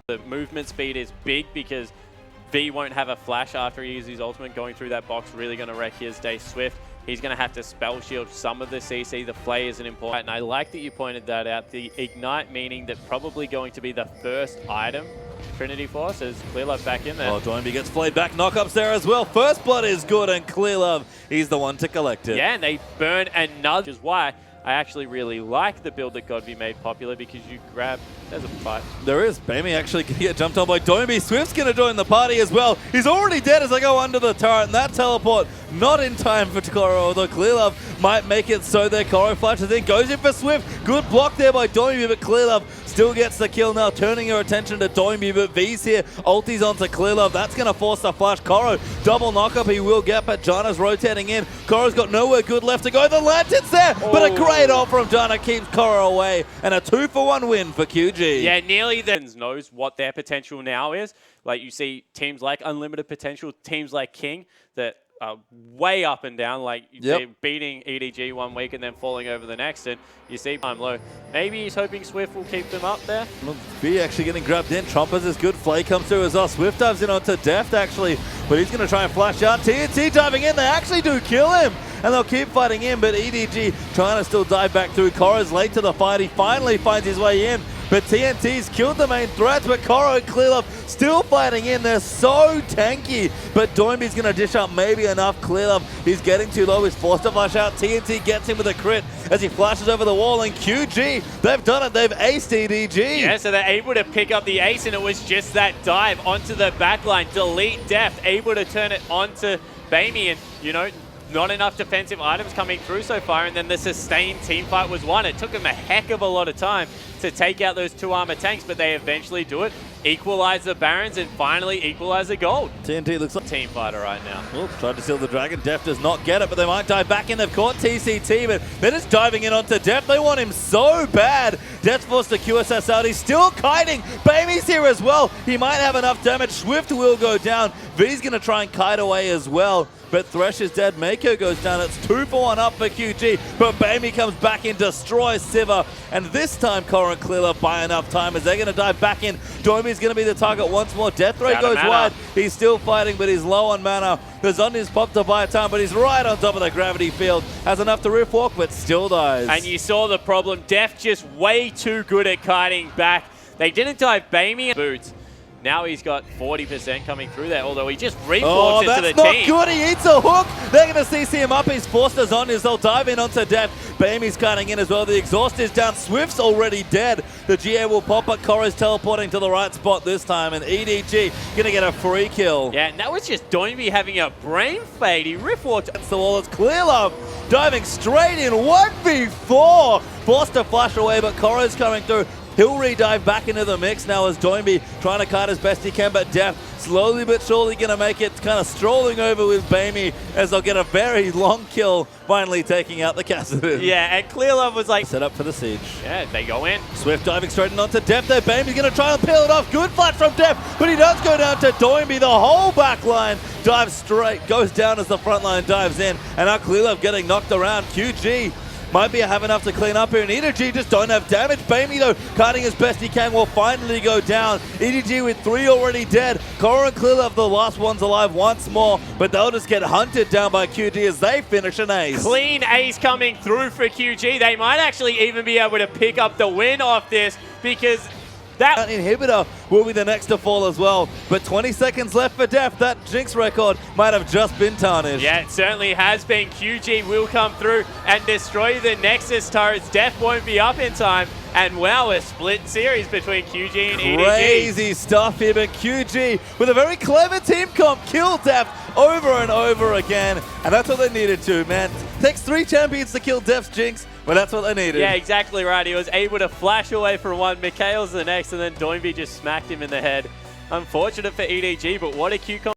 The movement speed is big because V won't have a flash after he uses his ultimate. Going through that box really going to wreck his day. Swift, he's going to have to spell shield some of the CC. The flay isn't important. And I like that you pointed that out. The Ignite meaning that probably going to be the first item. Trinity Force is Clearlove back in there. Oh, Doinby gets flayed back. Knockups there as well. First blood is good, and Clearlove, he's the one to collect it. Yeah, and they burn another, which is why I actually really like the build that Godby made popular, because you grab, there's a fight. There is. Bamey actually can get jumped on by Doinby. Swift's going to join the party as well. He's already dead as they go under the turret, and that teleport not in time for Koro, although Clearlove might make it so their Koro flashes in. Goes in for Swift. Good block there by Doinby, but Clearlove still gets the kill now, turning your attention to Doinby, but V's here. Ulti's onto Clearlove. That's going to force the flash. Koro, double knockup he will get, but Jana's rotating in. Koro's got nowhere good left to go. The lantern's there, but a great ult from Jana keeps Koro away, and a 2-for-1 win for QG. Yeah, nearly knows what their potential now is. Like, you see teams like Unlimited Potential, teams like King that are way up and down, like they're beating EDG one week and then falling over the next, and you see time low. Maybe he's hoping Swift will keep them up there. B actually getting grabbed in. Trumpers is good. Flay comes through as well. Swift dives in onto Deft actually, but he's going to try and flash out. TNT diving in. They actually do kill him, and they'll keep fighting in, but EDG trying to still dive back through. Koro's late to the fight. He finally finds his way in, but TNT's killed the main threats, but Koro and Clearlove still fighting in. They're so tanky, but Doinby's going to dish up maybe enough. Clearlove, he's getting too low. He's forced to flash out. TNT gets him with a crit as he flashes over the wall, and QG, they've done it. They've aced EDG. Yeah, so they're able to pick up the ace, and it was just that dive onto the backline. Delete Deft, able to turn it onto Bamey, and, you know, not enough defensive items coming through so far, and then the sustained team fight was won. It took them a heck of a lot of time to take out those 2 armor tanks, but they eventually do it, equalize the Barons, and finally equalize the gold. TNT looks like team fighter right now. Oops, tried to steal the Dragon. Deft does not get it, but they might dive back in. They've caught TCT, but they're just diving in onto Deft. They want him so bad. Deft's forced to QSS out. He's still kiting. Bamey's here as well. He might have enough damage. Swift will go down. V's going to try and kite away as well, but Thresh is dead. Mako goes down. It's 2-for-1 up for QG, but Bamey comes back in, destroys Siva, and this time Koro and Clearlove buy enough time as they're going to dive back in. Doinby's going to be the target once more. Death Ray goes wide. He's still fighting, but he's low on mana. The Zonya's popped to buy time, but he's right on top of the gravity field. Has enough to riff walk, but still dies. And you saw the problem. Deft just way too good at kiting back. They didn't dive Bamey boots. Now he's got 40% coming through there, although he just re-walks into the team. That's not good. He eats a hook. They're going to CC him up. He's forced us on. They'll dive in onto Deft. Bamey's cutting in as well. The exhaust is down. Swift's already dead. The GA will pop, but Koro's teleporting to the right spot this time, and EDG going to get a free kill. Yeah, and that was just Doinby having a brain fade. He riff-walked. That's the wall. It's Clearlove diving straight in. 1v4. Forced to flash away, but Koro's coming through. He'll re-dive back into the mix now as Doinby trying to kite as best he can, but Deft slowly but surely going to make it, kind of strolling over with Bamey as they'll get a very long kill, finally taking out the Kassadin. Yeah, and Clearlove was like... set up for the siege. Yeah, they go in. Swift diving straight in onto Deft there. Bamey's going to try and peel it off. Good flash from Deft, but he does go down to Doinby. The whole back line dives straight, goes down as the front line dives in, and now Clearlove getting knocked around. QG might be have enough to clean up here, and EDG just don't have damage. Bamey, though, cutting as best he can, will finally go down. EDG with 3 already dead. Koro and Clearlove, the last ones alive once more, but they'll just get hunted down by QG as they finish an ace. Clean ace coming through for QG. They might actually even be able to pick up the win off this, because that inhibitor will be the next to fall as well. But 20 seconds left for Deft. That Jinx record might have just been tarnished. Yeah, it certainly has been. QG will come through and destroy the Nexus turrets. Deft won't be up in time. And wow, a split series between QG and EDG. Crazy stuff here, but QG, with a very clever team comp, killed Deft over and over again. And that's what they needed to, man. Takes 3 champions to kill Deft's Jinx, but that's what they needed. Yeah, exactly right. He was able to flash away for one, Mikhail's the next, and then Doinby just smacked him in the head. Unfortunate for EDG, but what a cucumber.